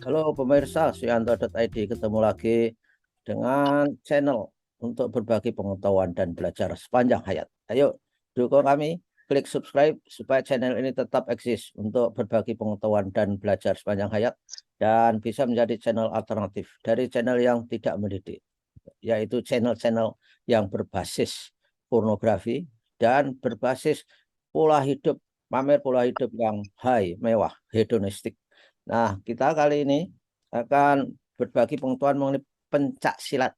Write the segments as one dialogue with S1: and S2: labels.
S1: Halo pemirsa Suyanto.id, ketemu lagi dengan channel untuk berbagi pengetahuan dan belajar sepanjang hayat. Ayo dukung kami, klik subscribe supaya channel ini tetap eksis untuk berbagi pengetahuan dan belajar sepanjang hayat dan bisa menjadi channel alternatif dari channel yang tidak mendidik, yaitu channel-channel yang berbasis pornografi dan berbasis pola hidup, pamer pola hidup yang high, mewah, hedonistik. Nah, kita kali ini akan berbagi pengetahuan mengenai pencak silat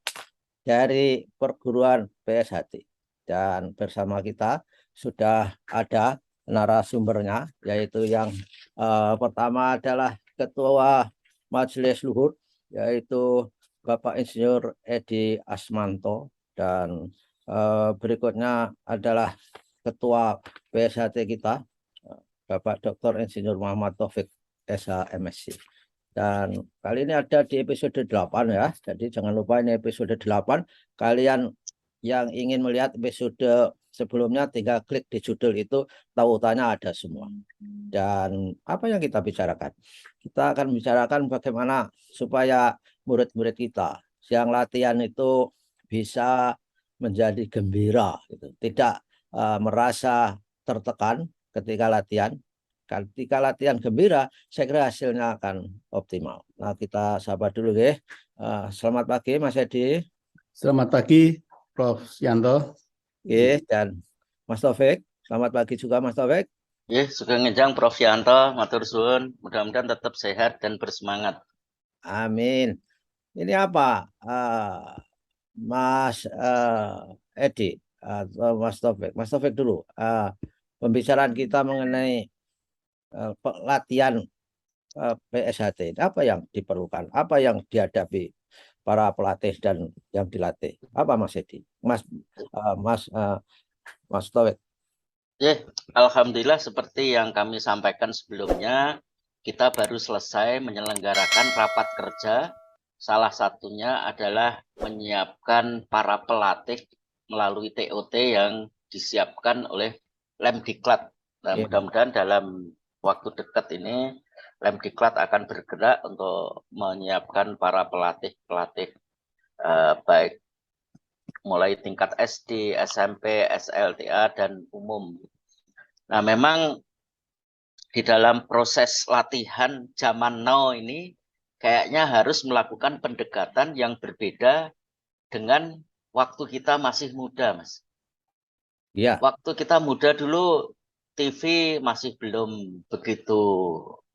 S1: dari perguruan PSHT. Dan bersama kita sudah ada narasumbernya, yaitu yang pertama adalah Ketua Majelis Luhur, yaitu Bapak Insinyur Edi Asmanto, dan berikutnya adalah Ketua PSHT kita, Bapak Dr. Insinyur Muhammad Taufik SHMSC. Dan kali ini ada di episode 8 ya. Jadi jangan lupa ini episode 8. Kalian yang ingin melihat episode sebelumnya tinggal klik di judul itu, tautannya ada semua. Dan apa yang kita bicarakan? Kita akan bicarakan bagaimana supaya murid-murid kita yang latihan itu bisa menjadi gembira gitu. Tidak merasa tertekan ketika latihan. Ketika latihan gembira, saya kira hasilnya akan optimal. Nah, kita sabar dulu ya. Selamat pagi Mas Edi.
S2: Selamat pagi, Prof. Yanto.
S1: Oke, dan Mas Taufik. Selamat pagi juga Mas Taufik.
S3: Sugeng Ngenjang Prof. Yanto, matur suwun. Mudah-mudahan tetap sehat dan bersemangat.
S1: Amin. Ini apa, Mas Edi atau Mas Taufik? Mas Taufik dulu. Pembicaraan kita mengenai pelatihan PSHT. Apa yang diperlukan? Apa yang dihadapi para pelatih dan yang dilatih? Apa Mas Edi? Mas Taufik.
S3: Alhamdulillah seperti yang kami sampaikan sebelumnya, kita baru selesai menyelenggarakan rapat kerja. Salah satunya adalah menyiapkan para pelatih melalui TOT yang disiapkan oleh Lemdiklat. Nah, mudah-mudahan dalam waktu dekat ini Lemdiklat akan bergerak untuk menyiapkan para pelatih-pelatih baik mulai tingkat SD, SMP, SLTA, dan umum. Nah, memang di dalam proses latihan zaman now ini kayaknya harus melakukan pendekatan yang berbeda dengan waktu kita masih muda, Mas.
S1: Ya.
S3: Waktu kita muda dulu TV masih belum begitu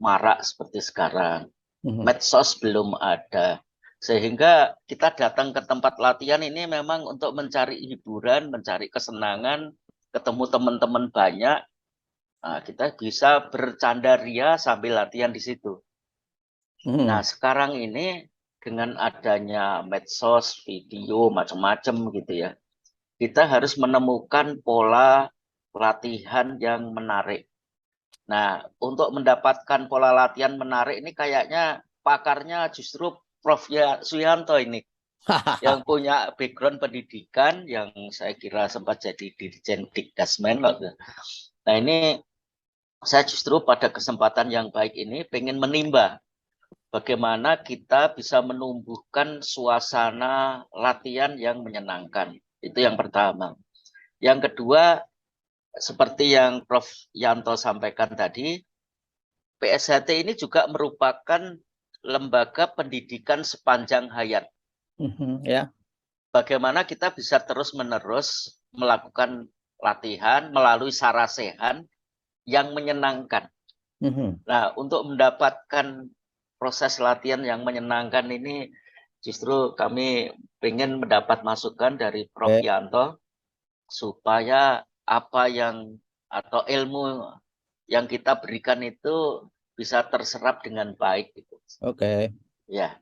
S3: marak seperti sekarang. Medsos belum ada. Sehingga kita datang ke tempat latihan ini memang untuk mencari hiburan, mencari kesenangan, ketemu teman-teman banyak. Nah, kita bisa bercanda ria sambil latihan di situ. Nah, sekarang ini dengan adanya medsos, video, macam-macam gitu ya, kita harus menemukan pola latihan yang menarik. Nah, untuk mendapatkan pola latihan menarik ini kayaknya pakarnya justru Prof. Suyanto ini yang punya background pendidikan, yang saya kira sempat jadi Dirjen Dikdasmen. Nah, ini saya justru pada kesempatan yang baik ini pengen menimba bagaimana kita bisa menumbuhkan suasana latihan yang menyenangkan. Itu yang pertama. Yang kedua, seperti yang Prof. Yanto sampaikan tadi, PSHT ini juga merupakan lembaga pendidikan sepanjang hayat. Bagaimana kita bisa terus-menerus melakukan latihan melalui sarasehan yang menyenangkan. Nah, untuk mendapatkan proses latihan yang menyenangkan ini, justru kami ingin mendapat masukan dari Prof. Yanto supaya apa yang atau ilmu yang kita berikan itu bisa terserap dengan baik gitu.
S1: Oke.
S3: Ya.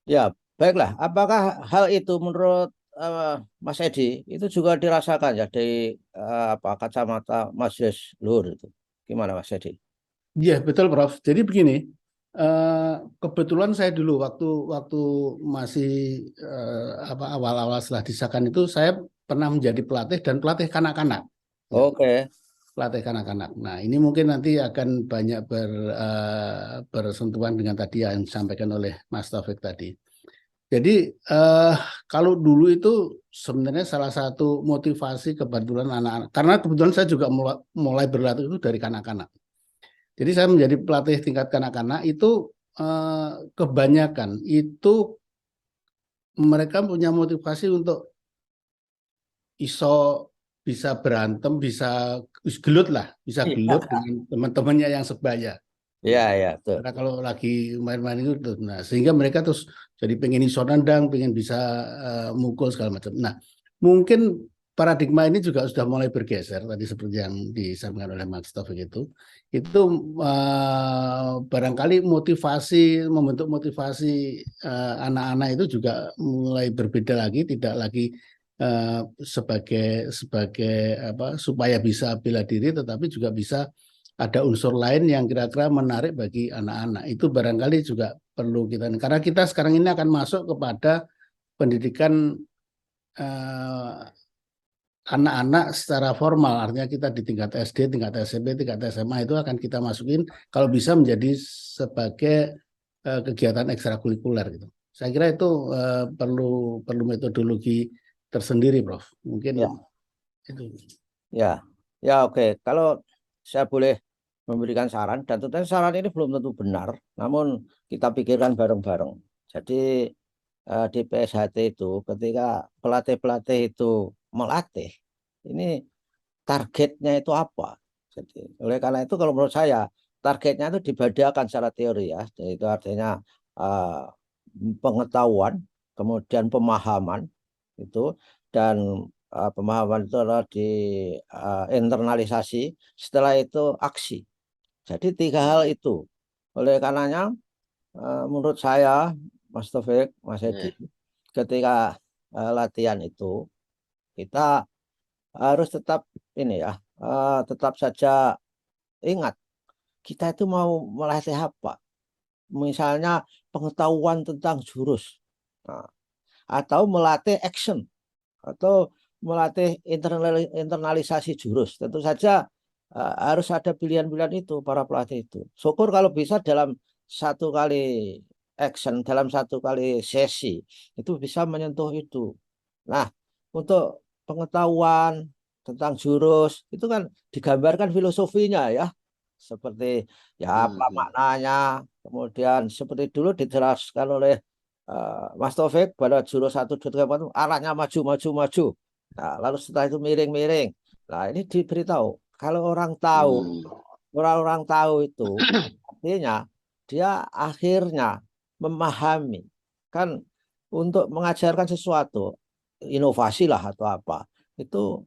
S1: Ya, baiklah. Apakah hal itu menurut Mas Edi itu juga dirasakan ya di kacamata Majelis Luhur itu? Gimana Mas Edi?
S2: Iya, betul Prof. Jadi begini, kebetulan saya dulu waktu masih awal-awal setelah disahkan itu saya pernah menjadi pelatih dan pelatih kanak-kanak.
S1: Oke.
S2: pelatih kanak-kanak. Nah, ini mungkin nanti akan banyak bersentuhan dengan tadi yang disampaikan oleh Mas Taufik tadi. Jadi kalau dulu itu sebenarnya salah satu motivasi kebetulan anak-anak, karena kebetulan saya juga mulai berlatih itu dari kanak-kanak. Jadi saya menjadi pelatih tingkat kanak-kanak itu kebanyakan itu mereka punya motivasi untuk iso bisa berantem, bisa gelut lah, bisa gelut dengan teman-temannya yang sebaya.
S1: Iya, betul.
S2: Karena kalau lagi main-main itu, nah sehingga mereka terus jadi pengen iso nendang, pengen bisa mukul segala macam. Nah, mungkin paradigma ini juga sudah mulai bergeser tadi seperti yang disampaikan oleh Mas Taufik itu barangkali membentuk motivasi anak-anak itu juga mulai berbeda lagi, tidak lagi sebagai apa supaya bisa bela diri, tetapi juga bisa ada unsur lain yang kira-kira menarik bagi anak-anak. Itu barangkali juga perlu kita, karena kita sekarang ini akan masuk kepada pendidikan anak-anak secara formal, artinya kita di tingkat SD, tingkat SMP, tingkat SMA itu akan kita masukin kalau bisa menjadi sebagai kegiatan ekstrakurikuler gitu. Saya kira itu perlu metodologi tersendiri, Prof. Mungkin
S1: Ya.
S2: itu.
S1: Ya, oke. Kalau saya boleh memberikan saran, dan tentunya saran ini belum tentu benar, namun kita pikirkan bareng-bareng. Jadi di PSHT itu ketika pelatih-pelatih itu melatih, ini targetnya itu apa? Jadi oleh karena itu kalau menurut saya targetnya itu dibedakan secara teori ya. Jadi itu artinya pengetahuan, kemudian pemahaman itu, dan pemahaman itu adalah di internalisasi, setelah itu aksi. Jadi 3 hal itu. Oleh karenanya menurut saya Mas Taufik, Mas Edi, ketika latihan itu kita harus tetap ini ya, tetap saja ingat kita itu mau melatih apa. Misalnya pengetahuan tentang jurus, nah, atau melatih action, atau melatih internalisasi jurus. Tentu saja harus ada pilihan-pilihan itu para pelatih itu. Syukur kalau bisa dalam satu kali action, dalam satu kali sesi itu bisa menyentuh itu. Nah, untuk pengetahuan tentang jurus itu kan digambarkan filosofinya ya, seperti ya apa maknanya, kemudian seperti dulu dijelaskan oleh Mas Taufik pada jurus 1, 2, 3, 4 itu arahnya maju, maju, maju. Nah, lalu setelah itu miring, miring. Nah, ini diberitahu. Kalau orang-orang tahu itu, artinya dia akhirnya memahami. Kan untuk mengajarkan sesuatu, inovasi lah atau apa, itu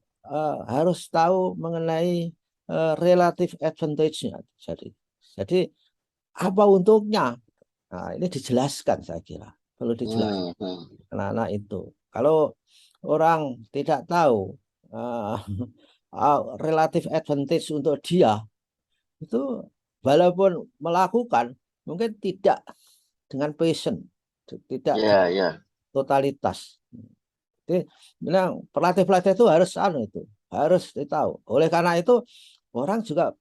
S1: harus tahu mengenai relative advantage-nya. Jadi apa untungnya? Nah, ini dijelaskan saya kira. Perlu dijelaskan anak-anak itu. Kalau orang tidak tahu relative advantage untuk dia, itu walaupun melakukan mungkin tidak dengan passion, tidak totalitas. Jadi bilang pelatih-pelatih itu harus ditahu. Oleh karena itu orang juga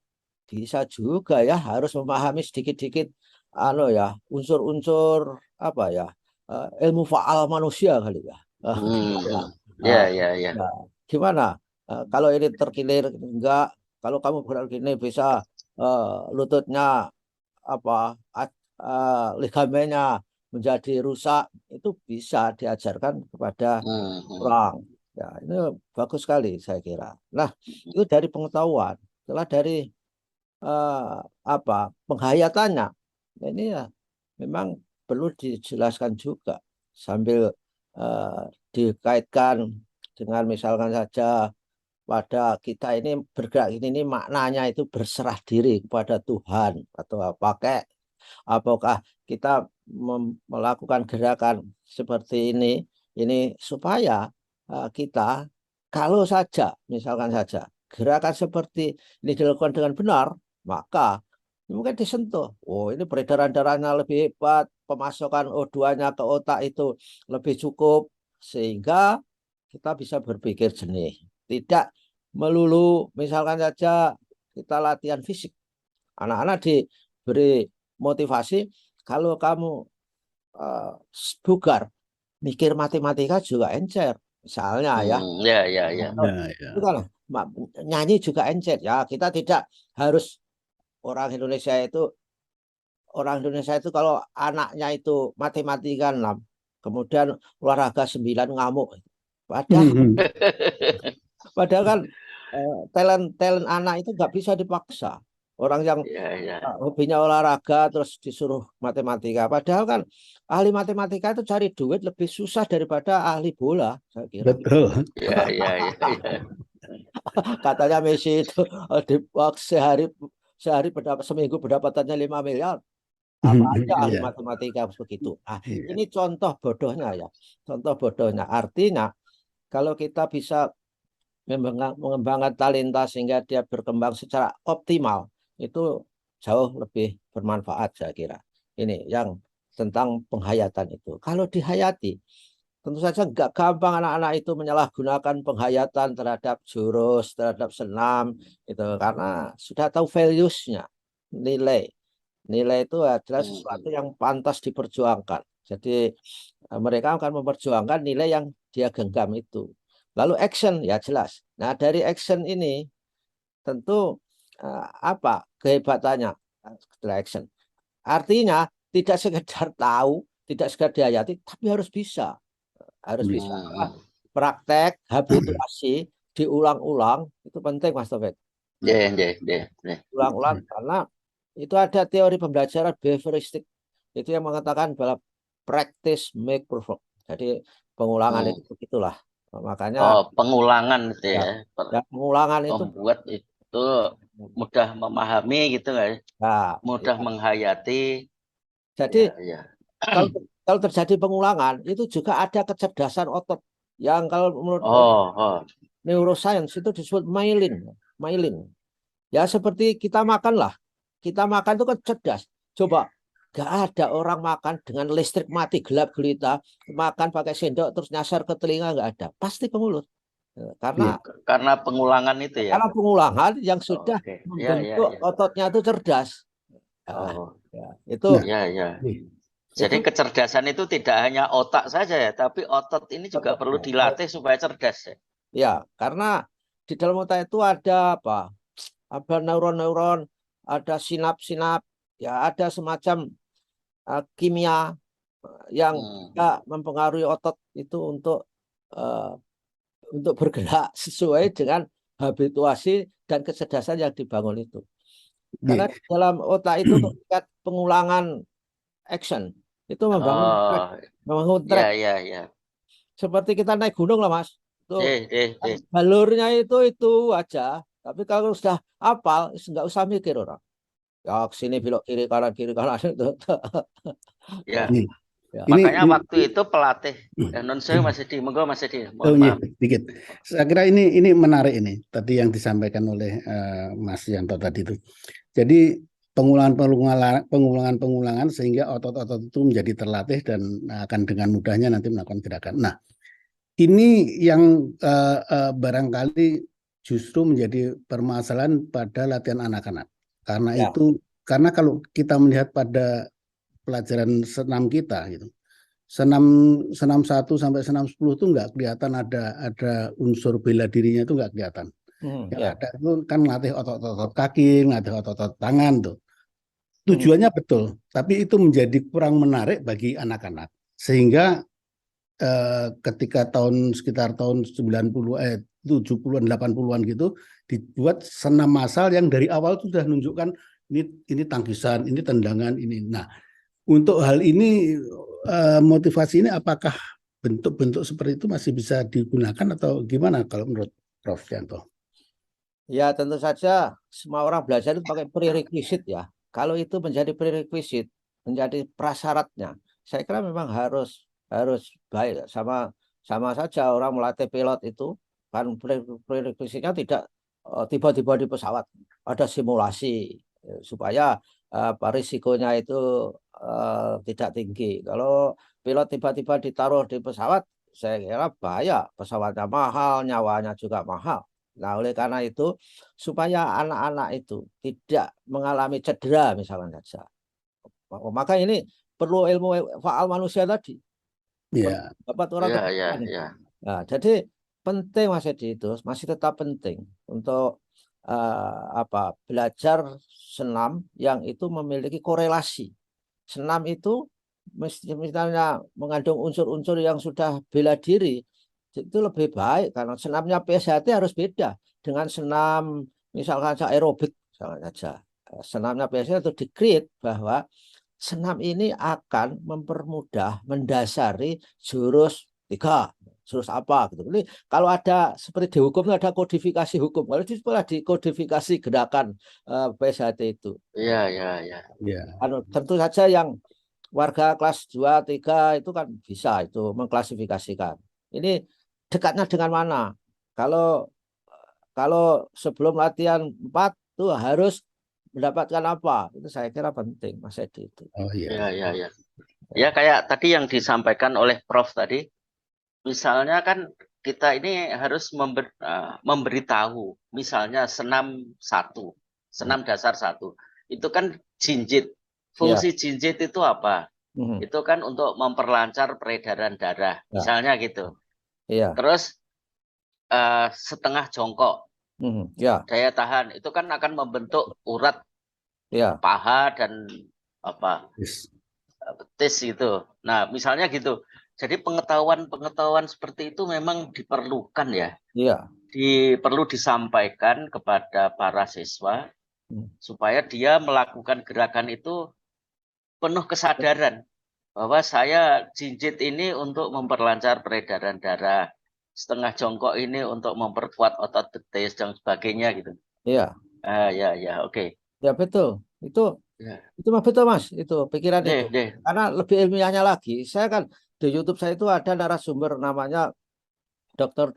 S1: bisa juga ya harus memahami sedikit-sedikit unsur-unsur apa ya, ilmu faal manusia kali ya. Nah, gimana kalau ini terkilir enggak, kalau kamu berarti ini bisa lututnya apa ligamennya menjadi rusak, itu bisa diajarkan kepada orang. Ya, ini bagus sekali saya kira. Nah, itu dari pengetahuan. Setelah dari penghayatannya, ini ya memang perlu dijelaskan juga sambil dikaitkan dengan misalkan saja pada kita ini bergerak ini maknanya itu berserah diri kepada Tuhan atau apakah kita melakukan gerakan seperti ini supaya kita kalau saja misalkan saja gerakan seperti ini dilakukan dengan benar, maka mungkin disentuh. Oh, ini peredaran darahnya lebih hebat, pemasukan O2-nya ke otak itu lebih cukup, sehingga kita bisa berpikir jernih. Tidak melulu misalkan saja kita latihan fisik. Anak-anak diberi motivasi, kalau kamu bugar, mikir matematika juga encer. Misalnya ya,
S3: Ya, ya, ya.
S2: Ya, ya.
S1: itu kan nyanyi juga encer. Ya, kita tidak harus orang Indonesia itu kalau anaknya itu matematika 6, kemudian olahraga 9 ngamuk. Padahal kan talent anak itu nggak bisa dipaksa. Orang yang
S3: Ya, ya.
S1: hobinya olahraga terus disuruh matematika. Padahal kan ahli matematika itu cari duit lebih susah daripada ahli bola, saya kira.
S2: Betul.
S3: Ya, ya, ya, ya.
S1: Katanya Messi itu sehari seminggu pendapatannya 5 miliar. Apa aja ahli
S2: Iya.
S1: matematika begitu.
S2: Iya.
S1: Ini contoh bodohnya ya. Contoh bodohnya. Artinya kalau kita bisa mengembangkan talenta sehingga dia berkembang secara optimal, itu jauh lebih bermanfaat, saya kira. Ini yang tentang penghayatan itu. Kalau dihayati, tentu saja nggak gampang anak-anak itu menyalahgunakan penghayatan terhadap jurus, terhadap senam, itu karena sudah tahu values-nya, nilai. Nilai itu adalah sesuatu yang pantas diperjuangkan. Jadi mereka akan memperjuangkan nilai yang dia genggam itu. Lalu action, ya jelas. Nah, dari action ini tentu apa kehebatannya setelah action? Artinya tidak sekedar tahu, tidak sekedar dihayati, tapi harus bisa. Harus bisa. Praktek, habituasi, diulang-ulang, itu penting, Mas Taufik. Ulang-ulang, karena itu ada teori pembelajaran behavioristik. Itu yang mengatakan bahwa practice make perfect. Jadi pengulangan itu begitulah. Makanya
S3: pengulangan itu ya.
S1: Pengulangan itu
S3: membuat itu mudah memahami gitu kan.
S1: Nah,
S3: mudah menghayati.
S1: Jadi
S3: ya.
S1: kalau terjadi pengulangan itu juga ada kecerdasan otot yang kalau menurut neuroscience itu disebut myelin. Ya seperti kita makan lah. Kita makan itu kan cerdas. Coba, gak ada orang makan dengan listrik mati gelap gelita, makan pakai sendok terus nyasar ke telinga, nggak ada. Pasti ke mulut.
S3: Karena pengulangan itu ya.
S1: Karena pengulangan yang sudah membentuk ototnya itu cerdas. Itu.
S3: Jadi kecerdasan itu tidak hanya otak saja ya, tapi otot ini juga perlu dilatih supaya cerdas ya.
S1: Ya, karena di dalam otak itu ada apa? Ada neuron-neuron, ada sinap-sinap, ya ada semacam kimia yang mempengaruhi otot itu untuk bergerak sesuai dengan habituasi dan kecerdasan yang dibangun itu. Karena dalam otak itu tingkat pengulangan action itu membangun track. Seperti kita naik gunung lah, Mas. Jalurnya itu aja. Tapi kalau sudah hafal, nggak usah mikir orang. Ya sini belok kiri kanan itu.
S3: Makanya waktu itu pelatih non saya masih di
S2: dikit. Saya kira ini menarik ini tadi yang disampaikan oleh Mas Yanto tadi itu. Jadi pengulangan sehingga otot-otot itu menjadi terlatih dan akan dengan mudahnya nanti melakukan gerakan. Nah, ini yang barangkali justru menjadi permasalahan pada latihan anak-anak. Karena kalau kita melihat pada pelajaran senam kita gitu. Senam 1 sampai senam 10 itu nggak kelihatan ada unsur bela dirinya itu nggak kelihatan. Yang ada itu kan ngelatih otot-otot kaki, ngelatih otot-otot tangan tuh. Tujuannya betul, tapi itu menjadi kurang menarik bagi anak-anak. Sehingga ketika sekitar tahun 70-an 80-an gitu dibuat senam massal yang dari awal sudah menunjukkan ini tangkisan, ini tendangan, ini. Nah, untuk hal ini motivasi ini apakah bentuk-bentuk seperti itu masih bisa digunakan atau gimana kalau menurut Prof. Yanto?
S1: Ya tentu saja semua orang belajar itu pakai prerequisite ya. Kalau itu menjadi prerequisite, menjadi prasyaratnya, saya kira memang harus baik. Sama saja orang melatih pilot itu kan prerequisite-nya tidak tiba-tiba di pesawat, ada simulasi supaya risikonya itu tidak tinggi. Kalau pilot tiba-tiba ditaruh di pesawat, saya kira bahaya. Pesawatnya mahal, nyawanya juga mahal. Nah, oleh karena itu supaya anak-anak itu tidak mengalami cedera misalnya saja. Maka ini perlu ilmu faal manusia tadi.
S2: Ya,
S1: Dapat orang
S3: Ya, ya,
S1: ketiga.
S3: ya.
S1: Nah, jadi penting Mas Edi itu masih tetap penting untuk belajar senam yang itu memiliki korelasi. Senam itu misalnya mengandung unsur-unsur yang sudah bela diri itu lebih baik karena senamnya PSHT harus beda dengan senam misalkan aerobik misalnya saja. Senamnya PSHT itu di-create bahwa senam ini akan mempermudah mendasari jurus 3, jurus apa gitu. Ini kalau ada seperti di hukum itu ada kodifikasi hukum. Kalau di sekolah dikodifikasi gerakan PSHT itu.
S3: Ya, ya, ya.
S2: ya.
S1: Tentu saja yang warga kelas 2, 3 itu kan bisa itu mengklasifikasikan. Ini dekatnya dengan mana? Kalau sebelum latihan 4 tuh harus mendapatkan apa? Itu saya kira penting Mas Edi itu.
S2: Oh iya.
S3: Ya, ya, ya. Ya, kayak tadi yang disampaikan oleh Prof tadi, misalnya kan kita ini harus memberitahu, misalnya senam dasar 1, itu kan jinjit. Fungsi jinjit itu apa? Itu kan untuk memperlancar peredaran darah, misalnya gitu.
S1: Iya.
S3: Terus setengah jongkok,
S1: Ya.
S3: daya tahan, itu kan akan membentuk urat paha dan betis gitu. Nah, misalnya gitu. Jadi pengetahuan seperti itu memang diperlukan ya.
S1: Iya.
S3: Perlu disampaikan kepada para siswa supaya dia melakukan gerakan itu penuh kesadaran bahwa saya jinjit ini untuk memperlancar peredaran darah, setengah jongkok ini untuk memperkuat otot betis dan sebagainya gitu.
S1: Iya.
S3: Ya, oke.
S1: Ya betul. Itu mah betul Mas, itu pikiran itu. Karena lebih ilmiahnya lagi, saya kan di YouTube saya itu ada narasumber namanya dokter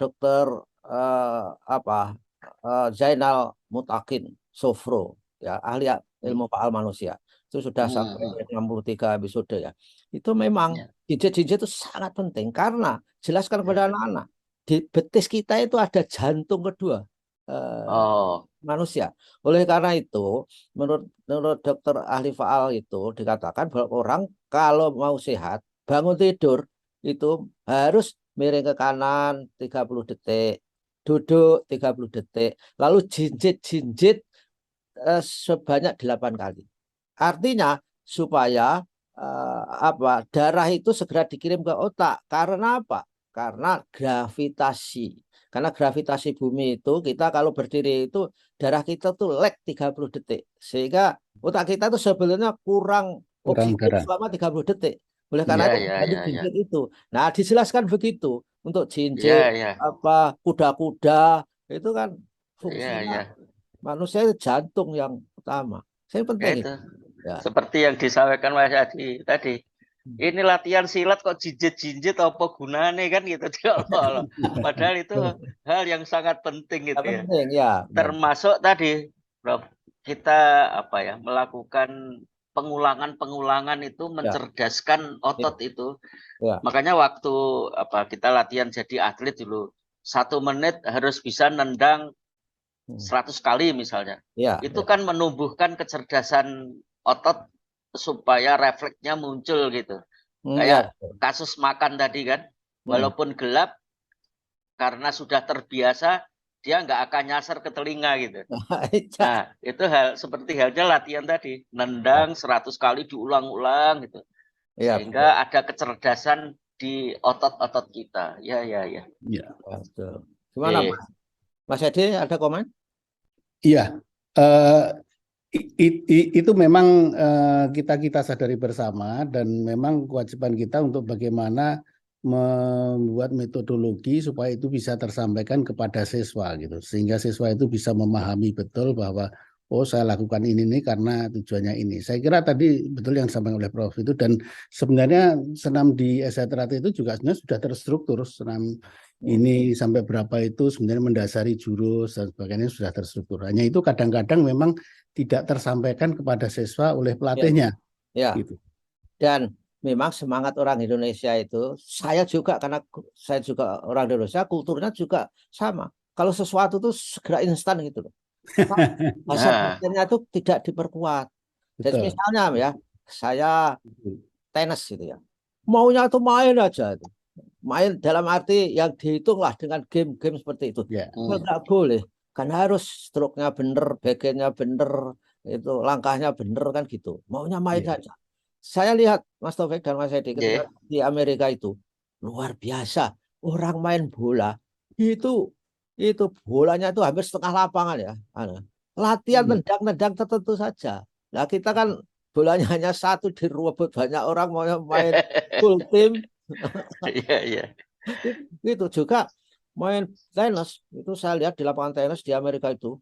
S1: Zainal Mutakin Sofro, ya ahli ilmu faal manusia. Itu sudah sampai 63 episode ya. Itu memang jinjit-jinjit itu sangat penting karena jelaskan kepada anak-anak di betis kita itu ada jantung kedua. Manusia. Oleh karena itu, menurut dokter ahli faal itu dikatakan bahwa orang kalau mau sehat, bangun tidur itu harus miring ke kanan 30 detik, duduk 30 detik, lalu jinjit-jinjit sebanyak 8 kali. Artinya supaya darah itu segera dikirim ke otak. Karena apa? Karena gravitasi. Karena gravitasi bumi itu kita kalau berdiri itu darah kita tuh lag 30 detik. Sehingga otak kita tuh sebenarnya kurang oksigen selama 30 detik. Oleh karena itu jinjit itu. Nah, dijelaskan begitu untuk jinjit kuda-kuda itu kan fungsinya manusia itu jantung yang utama. Saya penting itu.
S3: Ya. Seperti yang disampaikan Mas Adi tadi. Ini latihan silat kok jinjit-jinjit apa gunanya kan gitu. Padahal itu hal yang sangat penting gitu ya.
S1: Penting, ya.
S3: Termasuk tadi Prof, kita melakukan pengulangan itu mencerdaskan otot itu. Makanya waktu kita latihan jadi atlet dulu 1 menit harus bisa nendang 100 kali misalnya. Itu kan menumbuhkan kecerdasan otot supaya refleksnya muncul gitu. Kayak kasus makan tadi kan, walaupun gelap karena sudah terbiasa dia nggak akan nyasar ke telinga gitu. Nah, itu seperti halnya latihan tadi, nendang 100 kali diulang-ulang gitu. Sehingga ada kecerdasan di otot-otot kita. Ya.
S1: Betul. Gimana Mas Edi, ada komen?
S2: Iya. Itu memang kita sadari bersama dan memang kewajiban kita untuk bagaimana membuat metodologi supaya itu bisa tersampaikan kepada siswa gitu, sehingga siswa itu bisa memahami betul bahwa saya lakukan ini karena tujuannya ini. Saya kira tadi betul yang disampaikan oleh Prof itu, dan sebenarnya senam di SHTRT itu juga sebenarnya sudah terstruktur. Senam ini sampai berapa itu sebenarnya mendasari jurus dan sebagainya sudah terstruktur. Hanya itu kadang-kadang memang tidak tersampaikan kepada siswa oleh pelatihnya.
S1: Ya. Gitu. Dan memang semangat orang Indonesia itu, saya juga karena saya juga orang Indonesia, kulturnya juga sama. kalau sesuatu tuh segera instan gitu loh. Bahasa
S3: Nah,
S1: batinnya itu tidak diperkuat. Jadi
S2: Betul.
S1: misalnya ya, saya tenis gitu ya. Maunya tuh main aja itu. Main dalam arti yang dihitung lah dengan game-game seperti itu.
S2: Ya.
S1: Nggak boleh. Kan harus stroke-nya bener, back-handnya bener, itu langkahnya bener kan gitu. Maunya main
S2: Iya.
S1: saja. Saya lihat Mas Taufik dan Mas Edi ketika
S3: nggih.
S1: di Amerika itu luar biasa. Orang main bola itu bolanya itu hampir setengah lapangan ya. Latihan nendang-nendang tertentu saja. Nah kita kan bolanya hanya satu direbut banyak orang mau main full team.
S3: Iya, iya.
S1: Itu juga main tenis itu saya lihat di lapangan tenis di Amerika itu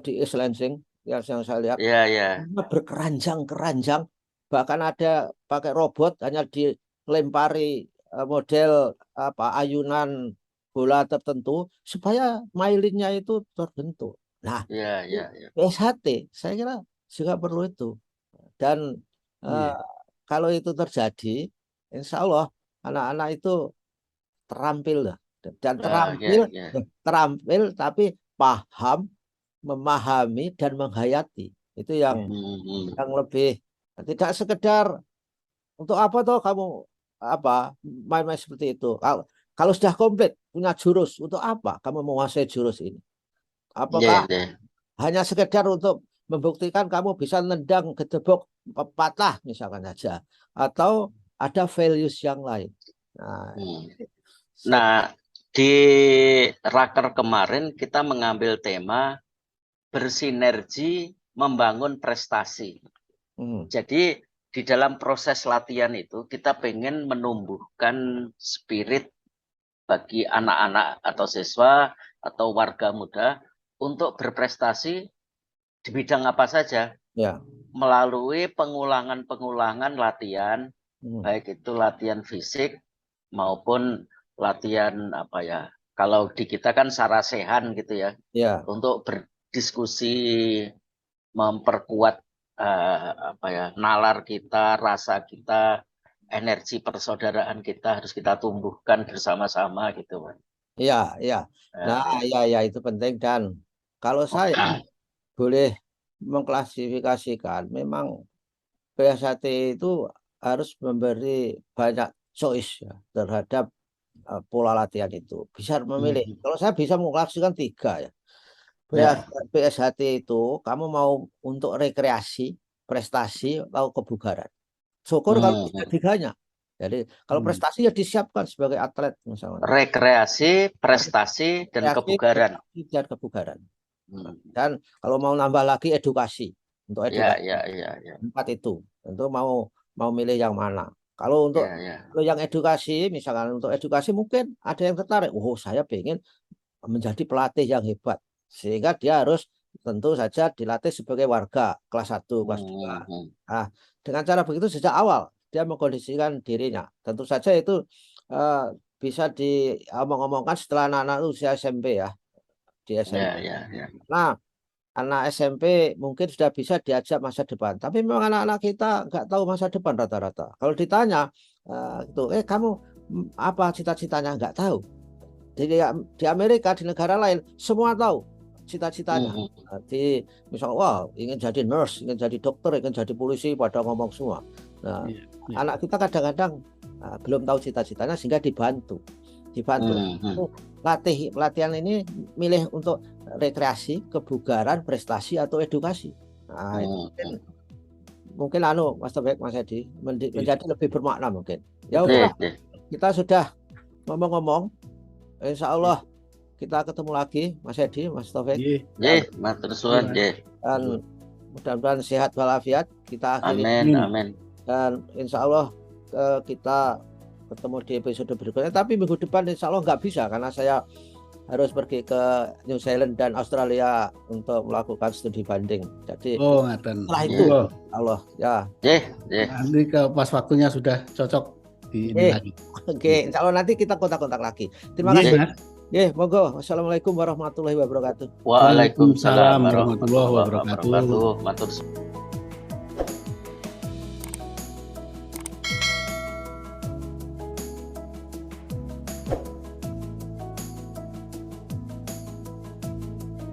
S1: di East Lansing yang saya lihat
S3: Iya, iya.
S1: berkeranjang-keranjang, bahkan ada pakai robot hanya dilempari model apa ayunan bola tertentu supaya mailingnya itu terbentuk. Nah,
S3: Iya, iya, iya.
S1: SHT saya kira juga perlu itu. Dan
S2: Iya.
S1: kalau itu terjadi, insya Allah anak-anak itu terampil lah. Dan
S3: Iya, iya.
S1: terampil tapi paham, memahami dan menghayati. Itu yang
S3: Hmm.
S1: lebih tidak sekedar untuk apa toh kamu apa main-main seperti itu. Kalau sudah komplit punya jurus, untuk apa kamu menguasai jurus ini?
S3: Iya,
S1: Apakah
S3: iya.
S1: hanya sekedar untuk membuktikan kamu bisa nendang gedebok patah misalkan saja, atau ada values yang lain. Nah,
S3: Nah, di raker kemarin kita mengambil tema bersinergi membangun prestasi. Jadi di dalam proses latihan itu kita pengen menumbuhkan spirit bagi anak-anak atau siswa atau warga muda untuk berprestasi di bidang apa saja.
S1: ya.
S3: Melalui pengulangan-pengulangan latihan, baik itu latihan fisik maupun latihan apa ya, kalau di kita kan sarasehan gitu ya,
S1: Ya.
S3: untuk berdiskusi, memperkuat apa ya, nalar kita, rasa kita, energi persaudaraan kita harus kita tumbuhkan bersama-sama gitu, Mas.
S1: Iya, iya. Nah, ya itu penting. Dan kalau saya boleh mengklasifikasikan, memang PSHT itu harus memberi banyak choice ya, terhadap pola latihan itu. Bisa memilih. Kalau saya bisa mengklasifikasikan 3 ya. PSHT itu kamu mau untuk rekreasi, prestasi, atau kebugaran. Syukur kalau bisa 3-nya. Jadi kalau prestasi ya disiapkan sebagai atlet misalnya.
S3: Rekreasi, prestasi, dan kebugaran.
S1: Dan kebugaran. Dan kalau mau nambah lagi edukasi, untuk edukasi.
S3: Ya.
S1: 4 itu. Tentu mau milih yang mana. Kalau untuk yang edukasi, misalkan untuk edukasi mungkin ada yang tertarik. Oh, saya pengen menjadi pelatih yang hebat. Sehingga dia harus tentu saja dilatih sebagai warga kelas 1, kelas 2. Nah, dengan cara begitu sejak awal dia mengkondisikan dirinya. Tentu saja itu bisa diomong-omongkan setelah anak-anak usia SMP ya. Di SMP. Nah, anak SMP mungkin sudah bisa diajak masa depan. Tapi memang anak-anak kita nggak tahu masa depan rata-rata. Kalau ditanya, kamu apa cita-citanya? Nggak tahu. Di Amerika, di negara lain, semua tahu cita-citanya. Misalnya, wah ingin jadi nurse, ingin jadi dokter, ingin jadi polisi, pada ngomong semua. Nah, anak kita kadang-kadang belum tahu cita-citanya sehingga dibantu. Pelatihan ini milih untuk rekreasi, kebugaran, prestasi atau edukasi. Nah, mungkin Mas Taufik, Mas Edi menjadi lebih bermakna mungkin. Ya udah, kita sudah ngomong-ngomong, insya Allah kita ketemu lagi Mas Edi, Mas Taufik.
S3: Matur suwun.
S1: Dan mudah-mudahan sehat walafiat. Kita akhiri.
S3: Amin.
S1: Dan insya Allah kita ketemu di episode berikutnya. Tapi minggu depan insya Allah nggak bisa karena saya harus pergi ke New Zealand dan Australia untuk melakukan studi banding. Jadi setelah itu Allah ya.
S2: Nanti pas waktunya sudah cocok di ini lagi.
S1: Oke, insya Allah nanti kita kontak-kontak lagi. Terima kasih. Monggo. Wassalamualaikum warahmatullahi wabarakatuh.
S3: Waalaikumsalam warahmatullahi wabarakatuh. Matur